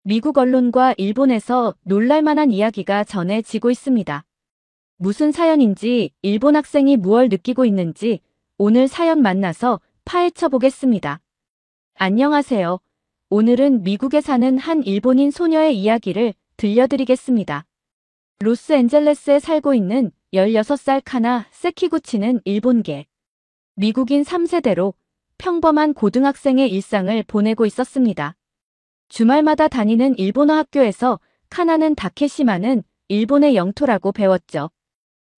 미국 언론과 일본에서 놀랄만한 이야기가 전해지고 있습니다. 무슨 사연인지, 일본 학생이 무얼 느끼고 있는지 오늘 사연 만나서 파헤쳐 보겠습니다. 안녕하세요. 오늘은 미국에 사는 한 일본인 소녀의 이야기를 들려드리겠습니다. 로스앤젤레스에 살고 있는 16살 카나 세키구치는 일본계 미국인 3세대로 평범한 고등학생의 일상을 보내고 있었습니다. 주말마다 다니는 일본어 학교에서 카나는 다케시마는 일본의 영토라고 배웠죠.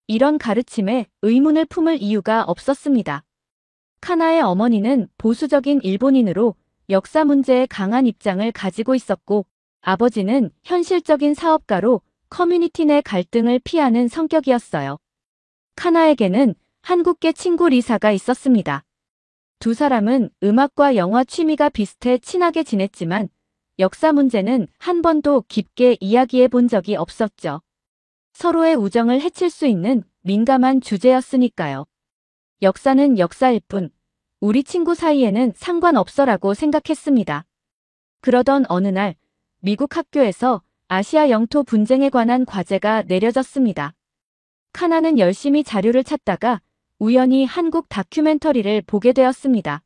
이런 가르침에 의문을 품을 이유가 없었습니다. 카나의 어머니는 보수적인 일본인으로 역사 문제에 강한 입장을 가지고 있었고, 아버지는 현실적인 사업가로 커뮤니티 내 갈등을 피하는 성격이었어요. 카나에게는 한국계 친구 리사가 있었습니다. 두 사람은 음악과 영화 취미가 비슷해 친하게 지냈지만 역사 문제는 한 번도 깊게 이야기해 본 적이 없었죠. 서로의 우정을 해칠 수 있는 민감한 주제였으니까요. 역사는 역사일 뿐, 우리 친구 사이에는 상관없어라고 생각했습니다. 그러던 어느 날, 미국 학교에서 아시아 영토 분쟁에 관한 과제가 내려졌습니다. 카나는 열심히 자료를 찾다가 우연히 한국 다큐멘터리를 보게 되었습니다.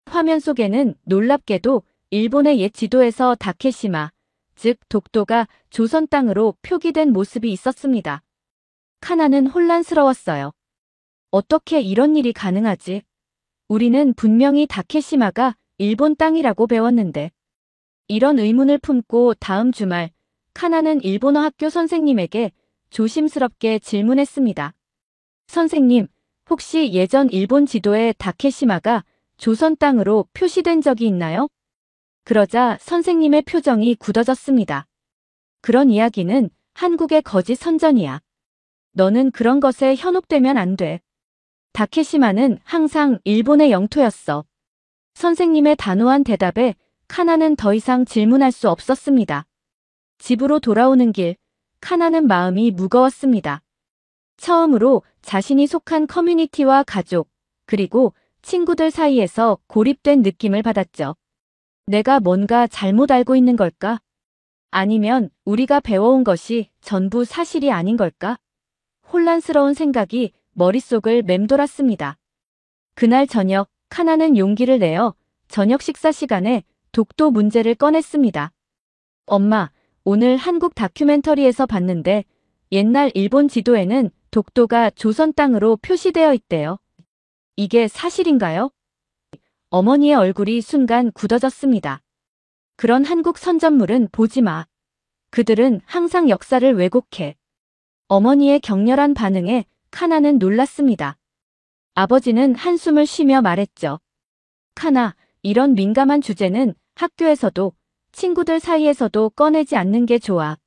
화면 속에는 놀랍게도 일본의 옛 지도에서 다케시마, 즉 독도가 조선 땅으로 표기된 모습이 있었습니다. 카나는 혼란스러웠어요. 어떻게 이런 일이 가능하지? 우리는 분명히 다케시마가 일본 땅이라고 배웠는데. 이런 의문을 품고 다음 주말, 카나는 일본어 학교 선생님에게 조심스럽게 질문했습니다. 선생님, 혹시 예전 일본 지도에 다케시마가 조선 땅으로 표시된 적이 있나요? 그러자 선생님의 표정이 굳어졌습니다. 그런 이야기는 한국의 거짓 선전이야. 너는 그런 것에 현혹되면 안 돼. 다케시마는 항상 일본의 영토였어. 선생님의 단호한 대답에 카나는 더 이상 질문할 수 없었습니다. 집으로 돌아오는 길, 카나는 마음이 무거웠습니다. 처음으로 자신이 속한 커뮤니티와 가족, 그리고 친구들 사이에서 고립된 느낌을 받았죠. 내가 뭔가 잘못 알고 있는 걸까? 아니면 우리가 배워온 것이 전부 사실이 아닌 걸까? 혼란스러운 생각이 머릿속을 맴돌았습니다. 그날 저녁, 카나는 용기를 내어 저녁 식사 시간에 독도 문제를 꺼냈습니다. 엄마, 오늘 한국 다큐멘터리에서 봤는데 옛날 일본 지도에는 독도가 조선 땅으로 표시되어 있대요. 이게 사실인가요? 어머니의 얼굴이 순간 굳어졌습니다. 그런 한국 선전물은 보지 마. 그들은 항상 역사를 왜곡해. 어머니의 격렬한 반응에 카나는 놀랐습니다. 아버지는 한숨을 쉬며 말했죠. 카나, 이런 민감한 주제는 학교에서도 친구들 사이에서도 꺼내지 않는 게 좋아.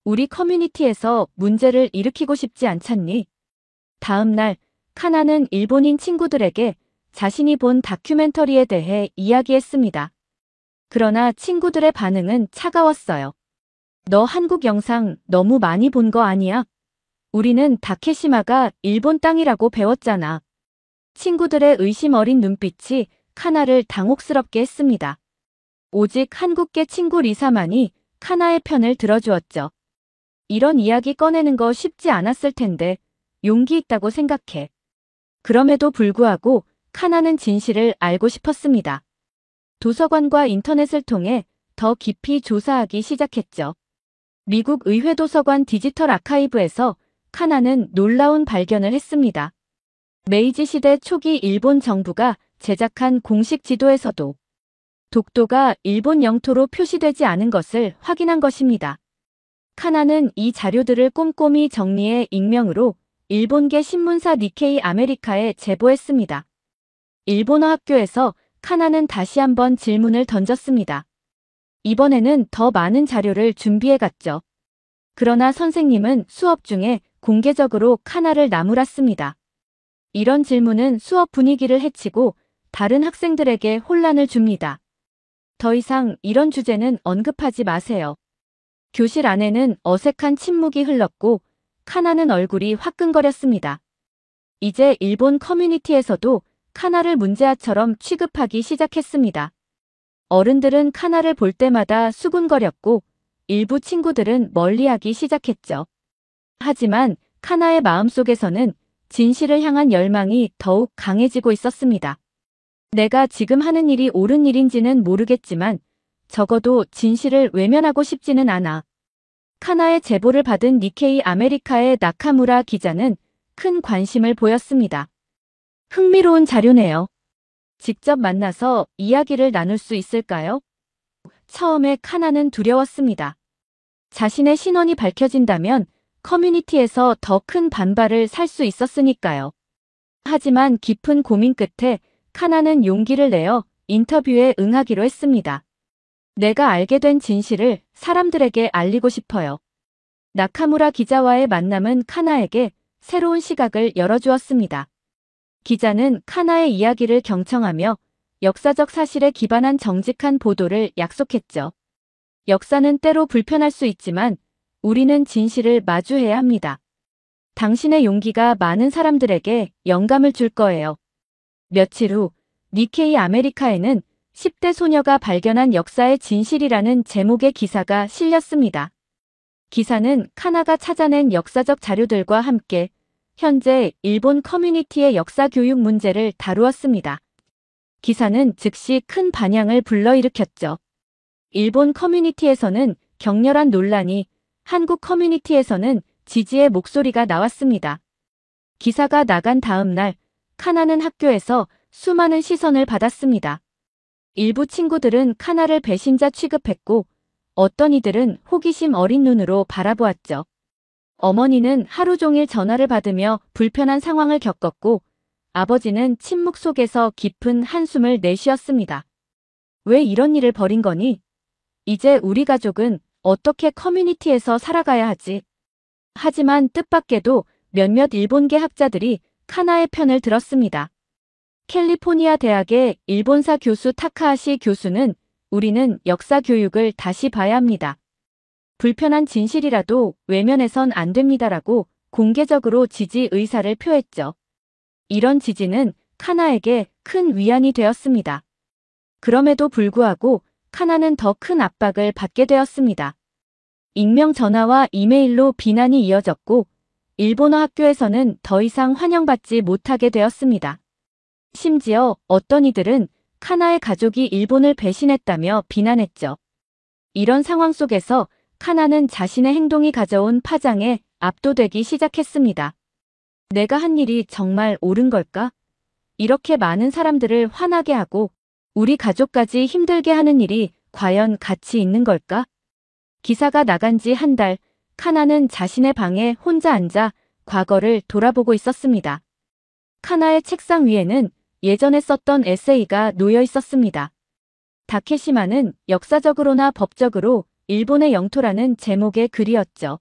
우리 커뮤니티에서 문제를 일으키고 싶지 않잖니? 다음 날, 카나는 일본인 친구들에게 자신이 본 다큐멘터리에 대해 이야기했습니다. 그러나 친구들의 반응은 차가웠어요. 너 한국 영상 너무 많이 본 거 아니야? 우리는 다케시마가 일본 땅이라고 배웠잖아. 친구들의 의심 어린 눈빛이 카나를 당혹스럽게 했습니다. 오직 한국계 친구 리사만이 카나의 편을 들어주었죠. 이런 이야기 꺼내는 거 쉽지 않았을 텐데 용기 있다고 생각해. 그럼에도 불구하고 카나는 진실을 알고 싶었습니다. 도서관과 인터넷을 통해 더 깊이 조사하기 시작했죠. 미국 의회 도서관 디지털 아카이브에서 카나는 놀라운 발견을 했습니다. 메이지 시대 초기 일본 정부가 제작한 공식 지도에서도 독도가 일본 영토로 표시되지 않은 것을 확인한 것입니다. 카나는 이 자료들을 꼼꼼히 정리해 익명으로 일본계 신문사 니케이 아메리카에 제보했습니다. 일본어 학교에서 카나는 다시 한번 질문을 던졌습니다. 이번에는 더 많은 자료를 준비해 갔죠. 그러나 선생님은 수업 중에 공개적으로 카나를 나무랐습니다. 이런 질문은 수업 분위기를 해치고 다른 학생들에게 혼란을 줍니다. 더 이상 이런 주제는 언급하지 마세요. 교실 안에는 어색한 침묵이 흘렀고 카나는 얼굴이 화끈거렸습니다. 이제 일본 커뮤니티에서도 카나를 문제아처럼 취급하기 시작했습니다. 어른들은 카나를 볼 때마다 수군거렸고 일부 친구들은 멀리하기 시작했죠. 하지만 카나의 마음속에서는 진실을 향한 열망이 더욱 강해지고 있었습니다. 내가 지금 하는 일이 옳은 일인지는 모르겠지만 적어도 진실을 외면하고 싶지는 않아. 카나의 제보를 받은 니케이 아메리카의 나카무라 기자는 큰 관심을 보였습니다. 흥미로운 자료네요. 직접 만나서 이야기를 나눌 수 있을까요? 처음에 카나는 두려웠습니다. 자신의 신원이 밝혀진다면 커뮤니티에서 더 큰 반발을 살 수 있었으니까요. 하지만 깊은 고민 끝에 카나는 용기를 내어 인터뷰에 응하기로 했습니다. 내가 알게 된 진실을 사람들에게 알리고 싶어요. 나카무라 기자와의 만남은 카나에게 새로운 시각을 열어주었습니다. 기자는 카나의 이야기를 경청하며 역사적 사실에 기반한 정직한 보도를 약속했죠. 역사는 때로 불편할 수 있지만 우리는 진실을 마주해야 합니다. 당신의 용기가 많은 사람들에게 영감을 줄 거예요. 며칠 후 니케이 아메리카에는 10대 소녀가 발견한 역사의 진실이라는 제목의 기사가 실렸습니다. 기사는 카나가 찾아낸 역사적 자료들과 함께 현재 일본 커뮤니티의 역사 교육 문제를 다루었습니다. 기사는 즉시 큰 반향을 불러일으켰죠. 일본 커뮤니티에서는 격렬한 논란이, 한국 커뮤니티에서는 지지의 목소리가 나왔습니다. 기사가 나간 다음 날 카나는 학교에서 수많은 시선을 받았습니다. 일부 친구들은 카나를 배신자 취급했고 어떤 이들은 호기심 어린 눈으로 바라보았죠. 어머니는 하루 종일 전화를 받으며 불편한 상황을 겪었고 아버지는 침묵 속에서 깊은 한숨을 내쉬었습니다. 왜 이런 일을 벌인 거니? 이제 우리 가족은 어떻게 커뮤니티에서 살아가야 하지? 하지만 뜻밖에도 몇몇 일본계 학자들이 카나의 편을 들었습니다. 캘리포니아 대학의 일본사 교수 타카하시 교수는 우리는 역사 교육을 다시 봐야 합니다. 불편한 진실이라도 외면해선 안 됩니다라고 공개적으로 지지 의사를 표했죠. 이런 지지는 카나에게 큰 위안이 되었습니다. 그럼에도 불구하고 카나는 더 큰 압박을 받게 되었습니다. 익명 전화와 이메일로 비난이 이어졌고 일본어 학교에서는 더 이상 환영받지 못하게 되었습니다. 심지어 어떤 이들은 카나의 가족이 일본을 배신했다며 비난했죠. 이런 상황 속에서 카나는 자신의 행동이 가져온 파장에 압도되기 시작했습니다. 내가 한 일이 정말 옳은 걸까? 이렇게 많은 사람들을 화나게 하고 우리 가족까지 힘들게 하는 일이 과연 가치 있는 걸까? 기사가 나간 지 한 달, 카나는 자신의 방에 혼자 앉아 과거를 돌아보고 있었습니다. 카나의 책상 위에는 예전에 썼던 에세이가 놓여 있었습니다. 다케시마는 역사적으로나 법적으로 일본의 영토라는 제목의 글이었죠.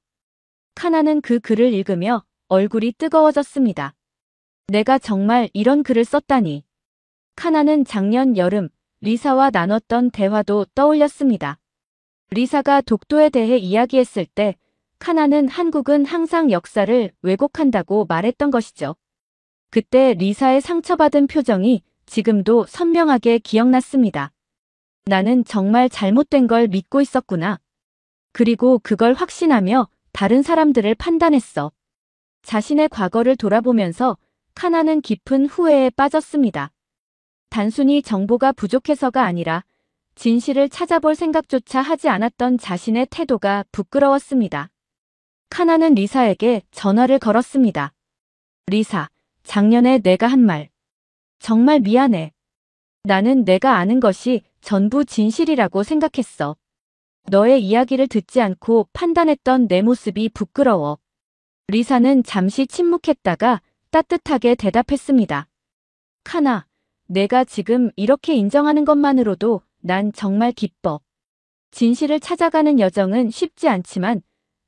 카나는 그 글을 읽으며 얼굴이 뜨거워졌습니다. 내가 정말 이런 글을 썼다니. 카나는 작년 여름 리사와 나눴던 대화도 떠올렸습니다. 리사가 독도에 대해 이야기했을 때 카나는 한국은 항상 역사를 왜곡한다고 말했던 것이죠. 그때 리사의 상처받은 표정이 지금도 선명하게 기억났습니다. 나는 정말 잘못된 걸 믿고 있었구나. 그리고 그걸 확신하며 다른 사람들을 판단했어. 자신의 과거를 돌아보면서 카나는 깊은 후회에 빠졌습니다. 단순히 정보가 부족해서가 아니라 진실을 찾아볼 생각조차 하지 않았던 자신의 태도가 부끄러웠습니다. 카나는 리사에게 전화를 걸었습니다. 리사, 작년에 내가 한 말. 정말 미안해. 나는 내가 아는 것이 전부 진실이라고 생각했어. 너의 이야기를 듣지 않고 판단했던 내 모습이 부끄러워. 리사는 잠시 침묵했다가 따뜻하게 대답했습니다. 카나, 내가 지금 이렇게 인정하는 것만으로도 난 정말 기뻐. 진실을 찾아가는 여정은 쉽지 않지만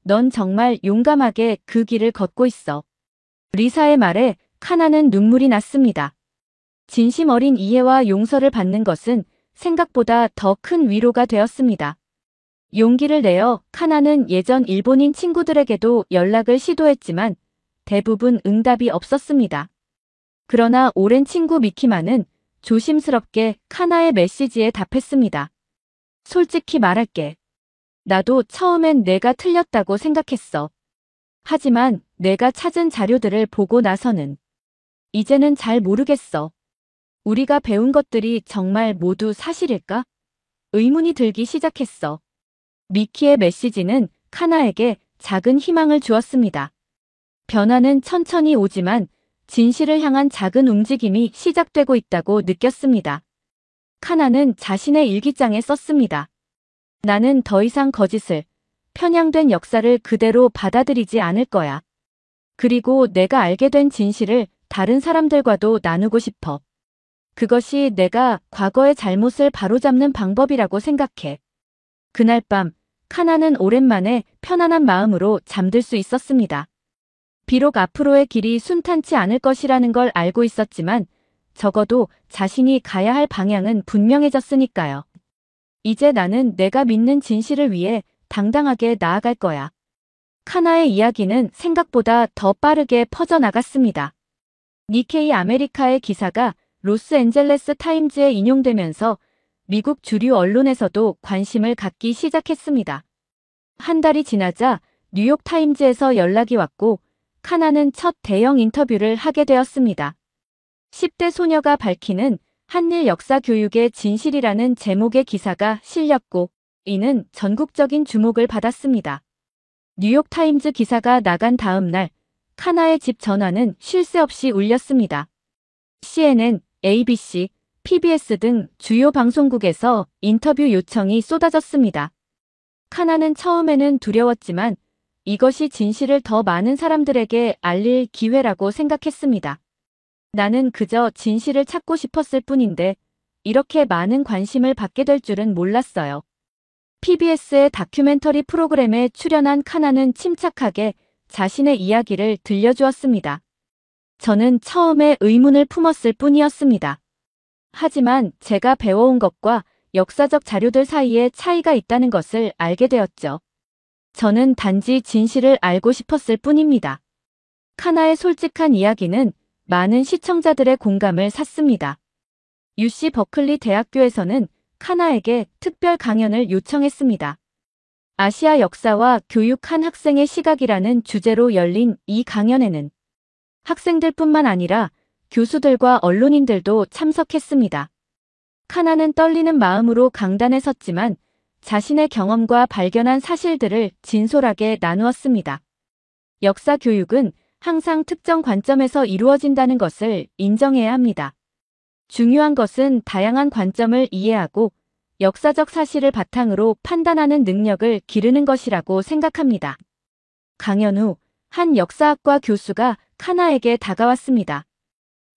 넌 정말 용감하게 그 길을 걷고 있어. 리사의 말에 카나는 눈물이 났습니다. 진심 어린 이해와 용서를 받는 것은 생각보다 더 큰 위로가 되었습니다. 용기를 내어 카나는 예전 일본인 친구들에게도 연락을 시도했지만 대부분 응답이 없었습니다. 그러나 오랜 친구 미키마는 조심스럽게 카나의 메시지에 답했습니다. 솔직히 말할게. 나도 처음엔 내가 틀렸다고 생각했어. 하지만 내가 찾은 자료들을 보고 나서는 이제는 잘 모르겠어. 우리가 배운 것들이 정말 모두 사실일까? 의문이 들기 시작했어. 미키의 메시지는 카나에게 작은 희망을 주었습니다. 변화는 천천히 오지만 진실을 향한 작은 움직임이 시작되고 있다고 느꼈습니다. 카나는 자신의 일기장에 썼습니다. 나는 더 이상 거짓을, 편향된 역사를 그대로 받아들이지 않을 거야. 그리고 내가 알게 된 진실을 다른 사람들과도 나누고 싶어. 그것이 내가 과거의 잘못을 바로잡는 방법이라고 생각해. 그날 밤, 카나는 오랜만에 편안한 마음으로 잠들 수 있었습니다. 비록 앞으로의 길이 순탄치 않을 것이라는 걸 알고 있었지만 적어도 자신이 가야 할 방향은 분명해졌으니까요. 이제 나는 내가 믿는 진실을 위해 당당하게 나아갈 거야. 카나의 이야기는 생각보다 더 빠르게 퍼져나갔습니다. 니케이 아메리카의 기사가 로스앤젤레스 타임즈에 인용되면서 미국 주류 언론에서도 관심을 갖기 시작했습니다. 한 달이 지나자 뉴욕 타임즈에서 연락이 왔고 카나는 첫 대형 인터뷰를 하게 되었습니다. 10대 소녀가 밝히는 한일 역사 교육의 진실이라는 제목의 기사가 실렸고 이는 전국적인 주목을 받았습니다. 뉴욕 타임즈 기사가 나간 다음 날 카나의 집 전화는 쉴 새 없이 울렸습니다. CNN, ABC, PBS 등 주요 방송국에서 인터뷰 요청이 쏟아졌습니다. 카나는 처음에는 두려웠지만 이것이 진실을 더 많은 사람들에게 알릴 기회라고 생각했습니다. 나는 그저 진실을 찾고 싶었을 뿐인데 이렇게 많은 관심을 받게 될 줄은 몰랐어요. PBS의 다큐멘터리 프로그램에 출연한 카나는 침착하게 자신의 이야기를 들려주었습니다. 저는 처음에 의문을 품었을 뿐이었습니다. 하지만 제가 배워온 것과 역사적 자료들 사이에 차이가 있다는 것을 알게 되었죠. 저는 단지 진실을 알고 싶었을 뿐입니다. 카나의 솔직한 이야기는 많은 시청자들의 공감을 샀습니다. UC 버클리 대학교에서는 카나에게 특별 강연을 요청했습니다. 아시아 역사와 교육 한 학생의 시각이라는 주제로 열린 이 강연에는 학생들뿐만 아니라 교수들과 언론인들도 참석했습니다. 카나는 떨리는 마음으로 강단에 섰지만 자신의 경험과 발견한 사실들을 진솔하게 나누었습니다. 역사 교육은 항상 특정 관점에서 이루어진다는 것을 인정해야 합니다. 중요한 것은 다양한 관점을 이해하고 역사적 사실을 바탕으로 판단하는 능력을 기르는 것이라고 생각합니다. 강연 후 한 역사학과 교수가 카나에게 다가왔습니다.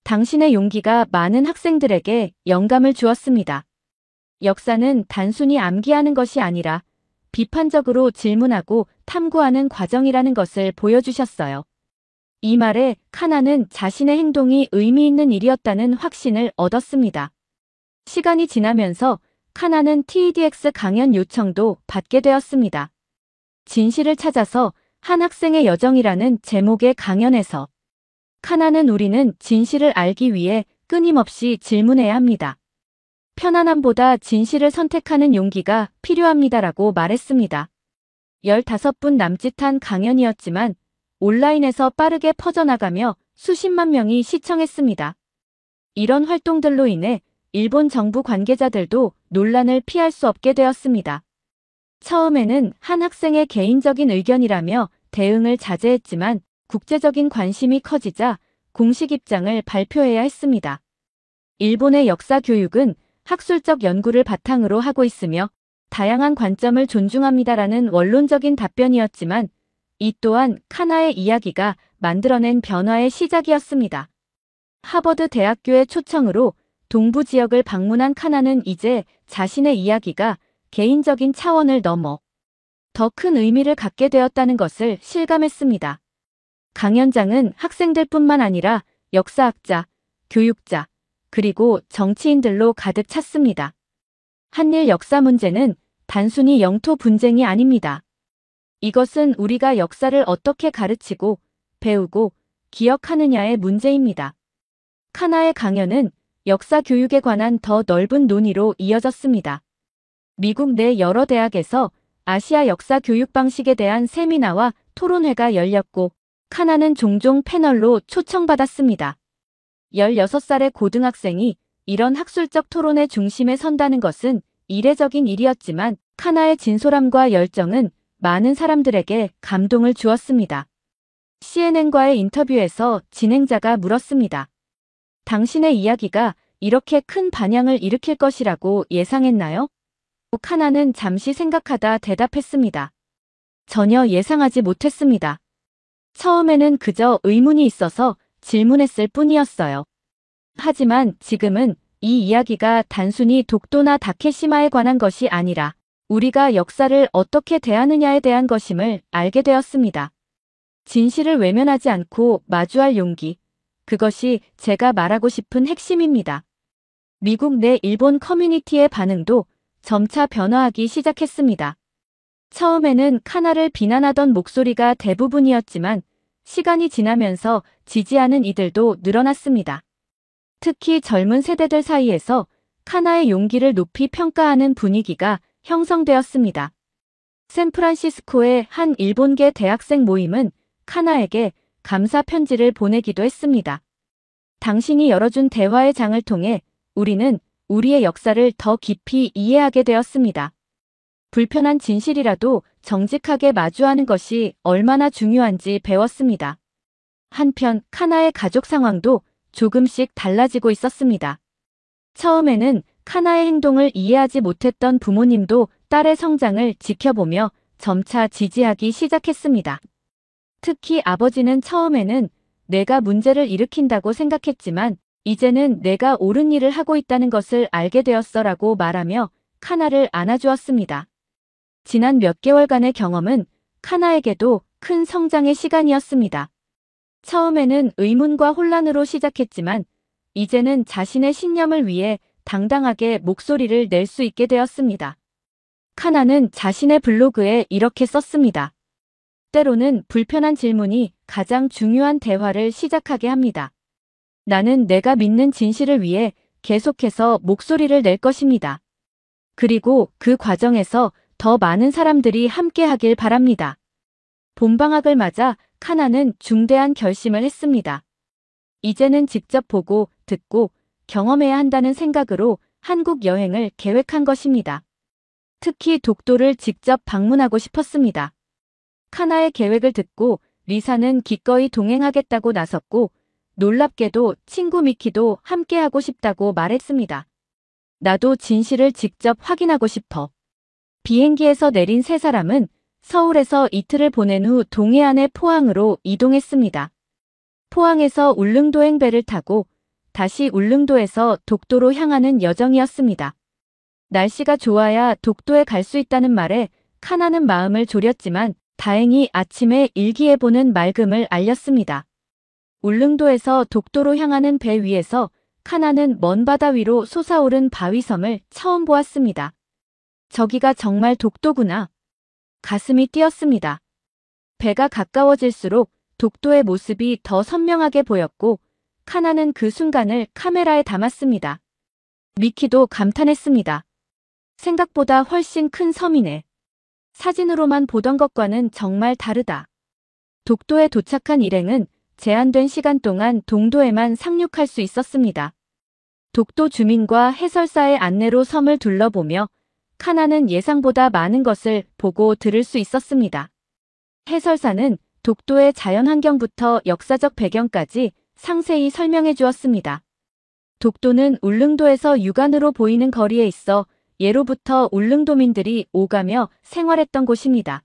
당신의 용기가 많은 학생들에게 영감을 주었습니다. 역사는 단순히 암기하는 것이 아니라 비판적으로 질문하고 탐구하는 과정이라는 것을 보여주셨어요. 이 말에 카나는 자신의 행동이 의미 있는 일이었다는 확신을 얻었습니다. 시간이 지나면서 카나는 TEDx 강연 요청도 받게 되었습니다. 진실을 찾아서 한 학생의 여정이라는 제목의 강연에서 카나는 우리는 진실을 알기 위해 끊임없이 질문해야 합니다. 편안함보다 진실을 선택하는 용기가 필요합니다라고 말했습니다. 15분 남짓한 강연이었지만 온라인에서 빠르게 퍼져나가며 수십만 명이 시청했습니다. 이런 활동들로 인해 일본 정부 관계자들도 논란을 피할 수 없게 되었습니다. 처음에는 한 학생의 개인적인 의견이라며 대응을 자제했지만 국제적인 관심이 커지자 공식 입장을 발표해야 했습니다. 일본의 역사 교육은 학술적 연구를 바탕으로 하고 있으며 다양한 관점을 존중합니다라는 원론적인 답변이었지만 이 또한 카나의 이야기가 만들어낸 변화의 시작이었습니다. 하버드 대학교의 초청으로 동부 지역을 방문한 카나는 이제 자신의 이야기가 개인적인 차원을 넘어 더 큰 의미를 갖게 되었다는 것을 실감했습니다. 강연장은 학생들뿐만 아니라 역사학자, 교육자, 그리고 정치인들로 가득 찼습니다. 한일 역사 문제는 단순히 영토 분쟁이 아닙니다. 이것은 우리가 역사를 어떻게 가르치고, 배우고, 기억하느냐의 문제입니다. 카나의 강연은 역사 교육에 관한 더 넓은 논의로 이어졌습니다. 미국 내 여러 대학에서 아시아 역사 교육 방식에 대한 세미나와 토론회가 열렸고, 카나는 종종 패널로 초청받았습니다. 16살의 고등학생이 이런 학술적 토론의 중심에 선다는 것은 이례적인 일이었지만, 카나의 진솔함과 열정은 많은 사람들에게 감동을 주었습니다. CNN과의 인터뷰에서 진행자가 물었습니다. 당신의 이야기가 이렇게 큰 반향을 일으킬 것이라고 예상했나요? 카나는 잠시 생각하다 대답했습니다. 전혀 예상하지 못했습니다. 처음에는 그저 의문이 있어서 질문했을 뿐이었어요. 하지만 지금은 이 이야기가 단순히 독도나 다케시마에 관한 것이 아니라 우리가 역사를 어떻게 대하느냐에 대한 것임을 알게 되었습니다. 진실을 외면하지 않고 마주할 용기, 그것이 제가 말하고 싶은 핵심입니다. 미국 내 일본 커뮤니티의 반응도 점차 변화하기 시작했습니다. 처음에는 카나를 비난하던 목소리가 대부분이었지만 시간이 지나면서 지지하는 이들도 늘어났습니다. 특히 젊은 세대들 사이에서 카나의 용기를 높이 평가하는 분위기가 형성되었습니다. 샌프란시스코의 한 일본계 대학생 모임은 카나에게 감사 편지를 보내기도 했습니다. 당신이 열어준 대화의 장을 통해 우리는 우리의 역사를 더 깊이 이해하게 되었습니다. 불편한 진실이라도 정직하게 마주하는 것이 얼마나 중요한지 배웠습니다. 한편 카나의 가족 상황도 조금씩 달라지고 있었습니다. 처음에는 카나의 행동을 이해하지 못했던 부모님도 딸의 성장을 지켜보며 점차 지지하기 시작했습니다. 특히 아버지는 처음에는 내가 문제를 일으킨다고 생각했지만 이제는 내가 옳은 일을 하고 있다는 것을 알게 되었어라고 말하며 카나를 안아주었습니다. 지난 몇 개월간의 경험은 카나에게도 큰 성장의 시간이었습니다. 처음에는 의문과 혼란으로 시작했지만 이제는 자신의 신념을 위해 당당하게 목소리를 낼 수 있게 되었습니다. 카나는 자신의 블로그에 이렇게 썼습니다. 때로는 불편한 질문이 가장 중요한 대화를 시작하게 합니다. 나는 내가 믿는 진실을 위해 계속해서 목소리를 낼 것입니다. 그리고 그 과정에서 더 많은 사람들이 함께하길 바랍니다. 봄방학을 맞아 카나는 중대한 결심을 했습니다. 이제는 직접 보고 듣고 경험해야 한다는 생각으로 한국 여행을 계획한 것입니다. 특히 독도를 직접 방문하고 싶었습니다. 카나의 계획을 듣고 리사는 기꺼이 동행하겠다고 나섰고 놀랍게도 친구 미키도 함께하고 싶다고 말했습니다. 나도 진실을 직접 확인하고 싶어. 비행기에서 내린 세 사람은 서울에서 이틀을 보낸 후 동해안의 포항으로 이동했습니다. 포항에서 울릉도행 배를 타고 다시 울릉도에서 독도로 향하는 여정이었습니다. 날씨가 좋아야 독도에 갈 수 있다는 말에 카나는 마음을 졸였지만 다행히 아침에 일기예보는 맑음을 알렸습니다. 울릉도에서 독도로 향하는 배 위에서 카나는 먼 바다 위로 솟아오른 바위섬을 처음 보았습니다. 저기가 정말 독도구나. 가슴이 뛰었습니다. 배가 가까워질수록 독도의 모습이 더 선명하게 보였고 카나는 그 순간을 카메라에 담았습니다. 미키도 감탄했습니다. 생각보다 훨씬 큰 섬이네. 사진으로만 보던 것과는 정말 다르다. 독도에 도착한 일행은 제한된 시간 동안 동도에만 상륙할 수 있었습니다. 독도 주민과 해설사의 안내로 섬을 둘러보며 카나는 예상보다 많은 것을 보고 들을 수 있었습니다. 해설사는 독도의 자연환경부터 역사적 배경까지 상세히 설명해 주었습니다. 독도는 울릉도에서 육안으로 보이는 거리에 있어 예로부터 울릉도민들이 오가며 생활했던 곳입니다.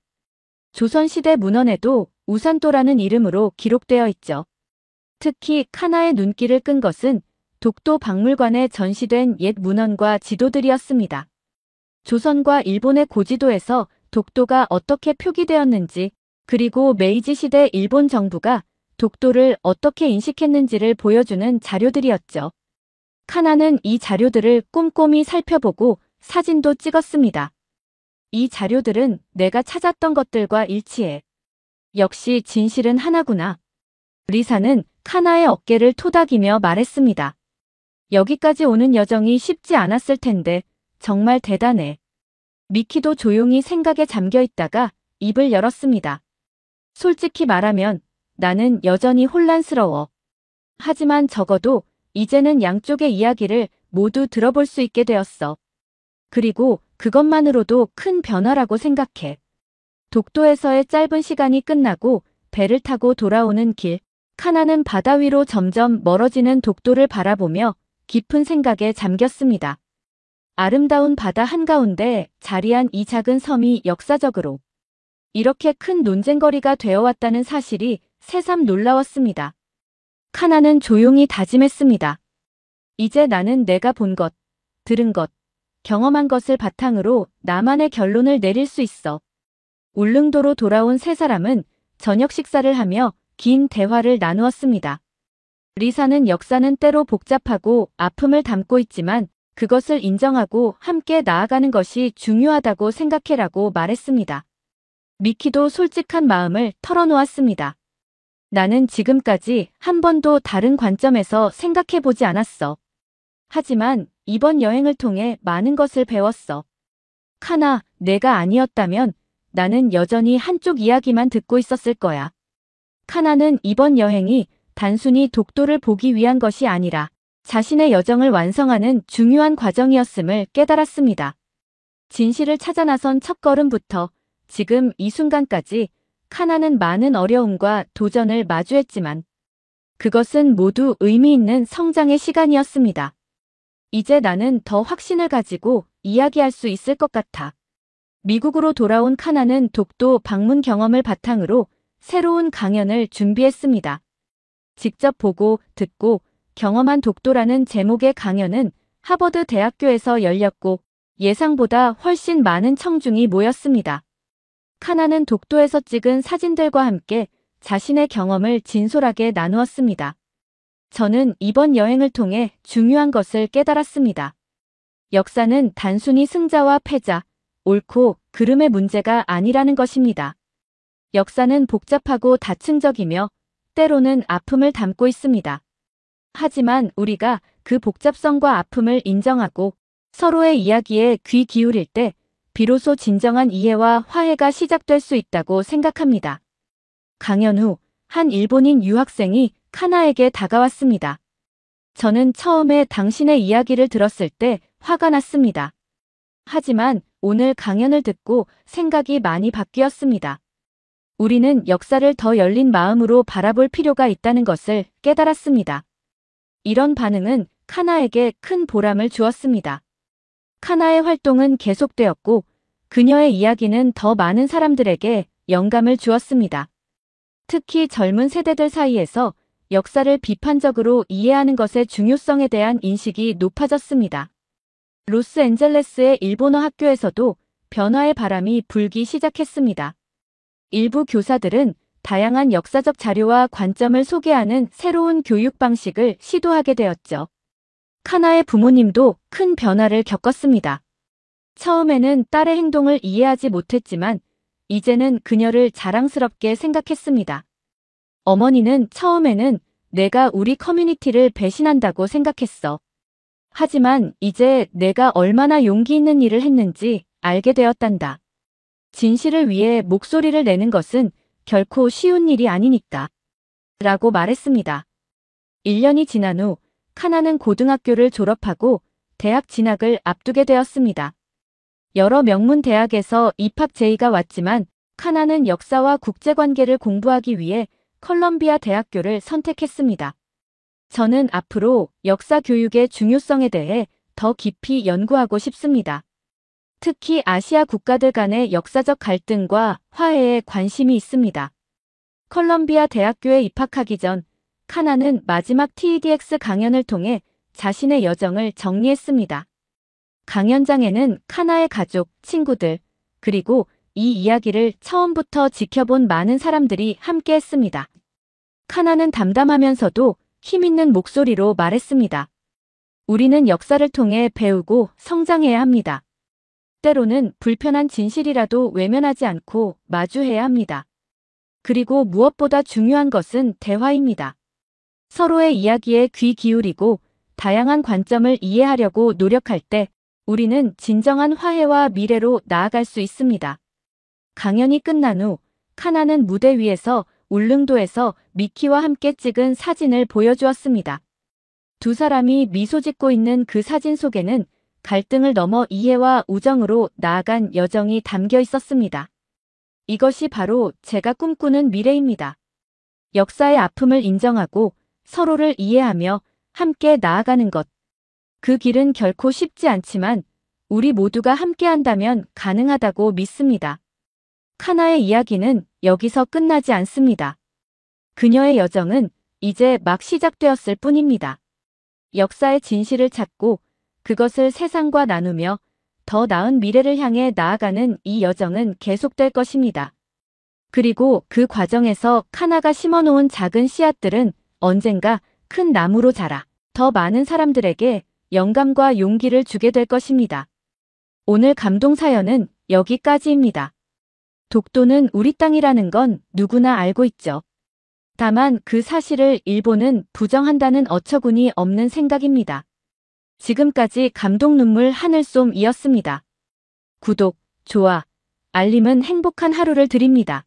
조선시대 문헌에도 우산도라는 이름으로 기록되어 있죠. 특히 카나의 눈길을 끈 것은 독도 박물관에 전시된 옛 문헌과 지도들이었습니다. 조선과 일본의 고지도에서 독도가 어떻게 표기되었는지, 그리고 메이지 시대 일본 정부가 독도를 어떻게 인식했는지를 보여주는 자료들이었죠. 카나는 이 자료들을 꼼꼼히 살펴보고 사진도 찍었습니다. 이 자료들은 내가 찾았던 것들과 일치해. 역시 진실은 하나구나. 리사는 카나의 어깨를 토닥이며 말했습니다. 여기까지 오는 여정이 쉽지 않았을 텐데 정말 대단해. 미키도 조용히 생각에 잠겨 있다가 입을 열었습니다. 솔직히 말하면 나는 여전히 혼란스러워. 하지만 적어도 이제는 양쪽의 이야기를 모두 들어볼 수 있게 되었어. 그리고 그것만으로도 큰 변화라고 생각해. 독도에서의 짧은 시간이 끝나고 배를 타고 돌아오는 길, 카나는 바다 위로 점점 멀어지는 독도를 바라보며 깊은 생각에 잠겼습니다. 아름다운 바다 한가운데 자리한 이 작은 섬이 역사적으로 이렇게 큰 논쟁거리가 되어왔다는 사실이 새삼 놀라웠습니다. 카나는 조용히 다짐했습니다. 이제 나는 내가 본 것, 들은 것, 경험한 것을 바탕으로 나만의 결론을 내릴 수 있어. 울릉도로 돌아온 세 사람은 저녁 식사를 하며 긴 대화를 나누었습니다. 리사는 역사는 때로 복잡하고 아픔을 담고 있지만 그것을 인정하고 함께 나아가는 것이 중요하다고 생각해라고 말했습니다. 미키도 솔직한 마음을 털어놓았습니다. 나는 지금까지 한 번도 다른 관점에서 생각해보지 않았어. 하지만 이번 여행을 통해 많은 것을 배웠어. 카나, 내가 아니었다면 나는 여전히 한쪽 이야기만 듣고 있었을 거야. 카나는 이번 여행이 단순히 독도를 보기 위한 것이 아니라 자신의 여정을 완성하는 중요한 과정이었음을 깨달았습니다. 진실을 찾아 나선 첫걸음부터 지금 이 순간까지 카나는 많은 어려움과 도전을 마주했지만 그것은 모두 의미 있는 성장의 시간이었습니다. 이제 나는 더 확신을 가지고 이야기할 수 있을 것 같아. 미국으로 돌아온 카나는 독도 방문 경험을 바탕으로 새로운 강연을 준비했습니다. 직접 보고 듣고 경험한 독도라는 제목의 강연은 하버드 대학교에서 열렸고 예상보다 훨씬 많은 청중이 모였습니다. 카나는 독도에서 찍은 사진들과 함께 자신의 경험을 진솔하게 나누었습니다. 저는 이번 여행을 통해 중요한 것을 깨달았습니다. 역사는 단순히 승자와 패자, 옳고 그름의 문제가 아니라는 것입니다. 역사는 복잡하고 다층적이며 때로는 아픔을 담고 있습니다. 하지만 우리가 그 복잡성과 아픔을 인정하고 서로의 이야기에 귀 기울일 때 비로소 진정한 이해와 화해가 시작될 수 있다고 생각합니다. 강연 후 한 일본인 유학생이 카나에게 다가왔습니다. 저는 처음에 당신의 이야기를 들었을 때 화가 났습니다. 하지만 오늘 강연을 듣고 생각이 많이 바뀌었습니다. 우리는 역사를 더 열린 마음으로 바라볼 필요가 있다는 것을 깨달았습니다. 이런 반응은 카나에게 큰 보람을 주었습니다. 카나의 활동은 계속되었고 그녀의 이야기는 더 많은 사람들에게 영감을 주었습니다. 특히 젊은 세대들 사이에서 역사를 비판적으로 이해하는 것의 중요성에 대한 인식이 높아졌습니다. 로스앤젤레스의 일본어 학교에서도 변화의 바람이 불기 시작했습니다. 일부 교사들은 다양한 역사적 자료와 관점을 소개하는 새로운 교육 방식을 시도하게 되었죠. 카나의 부모님도 큰 변화를 겪었습니다. 처음에는 딸의 행동을 이해하지 못했지만 이제는 그녀를 자랑스럽게 생각했습니다. 어머니는 처음에는 내가 우리 커뮤니티를 배신한다고 생각했어. 하지만 이제 내가 얼마나 용기 있는 일을 했는지 알게 되었단다. 진실을 위해 목소리를 내는 것은 결코 쉬운 일이 아니니까. 라고 말했습니다. 1년이 지난 후 카나는 고등학교를 졸업하고 대학 진학을 앞두게 되었습니다. 여러 명문 대학에서 입학 제의가 왔지만 카나는 역사와 국제관계를 공부하기 위해 컬럼비아 대학교를 선택했습니다. 저는 앞으로 역사 교육의 중요성에 대해 더 깊이 연구하고 싶습니다. 특히 아시아 국가들 간의 역사적 갈등과 화해에 관심이 있습니다. 컬럼비아 대학교에 입학하기 전 카나는 마지막 TEDx 강연을 통해 자신의 여정을 정리했습니다. 강연장에는 카나의 가족, 친구들, 그리고 이 이야기를 처음부터 지켜본 많은 사람들이 함께했습니다. 카나는 담담하면서도 힘있는 목소리로 말했습니다. 우리는 역사를 통해 배우고 성장해야 합니다. 때로는 불편한 진실이라도 외면하지 않고 마주해야 합니다. 그리고 무엇보다 중요한 것은 대화입니다. 서로의 이야기에 귀 기울이고 다양한 관점을 이해하려고 노력할 때 우리는 진정한 화해와 미래로 나아갈 수 있습니다. 강연이 끝난 후 카나는 무대 위에서 울릉도에서 미키와 함께 찍은 사진을 보여주었습니다. 두 사람이 미소 짓고 있는 그 사진 속에는 갈등을 넘어 이해와 우정으로 나아간 여정이 담겨 있었습니다. 이것이 바로 제가 꿈꾸는 미래입니다. 역사의 아픔을 인정하고 서로를 이해하며 함께 나아가는 것. 그 길은 결코 쉽지 않지만 우리 모두가 함께 한다면 가능하다고 믿습니다. 카나의 이야기는 여기서 끝나지 않습니다. 그녀의 여정은 이제 막 시작되었을 뿐입니다. 역사의 진실을 찾고 그것을 세상과 나누며 더 나은 미래를 향해 나아가는 이 여정은 계속될 것입니다. 그리고 그 과정에서 카나가 심어놓은 작은 씨앗들은 언젠가 큰 나무로 자라 더 많은 사람들에게 영감과 용기를 주게 될 것입니다. 오늘 감동 사연은 여기까지입니다. 독도는 우리 땅이라는 건 누구나 알고 있죠. 다만 그 사실을 일본은 부정한다는 어처구니 없는 생각입니다. 지금까지 감동 눈물 하늘솜이었습니다. 구독, 좋아, 알림은 행복한 하루를 드립니다.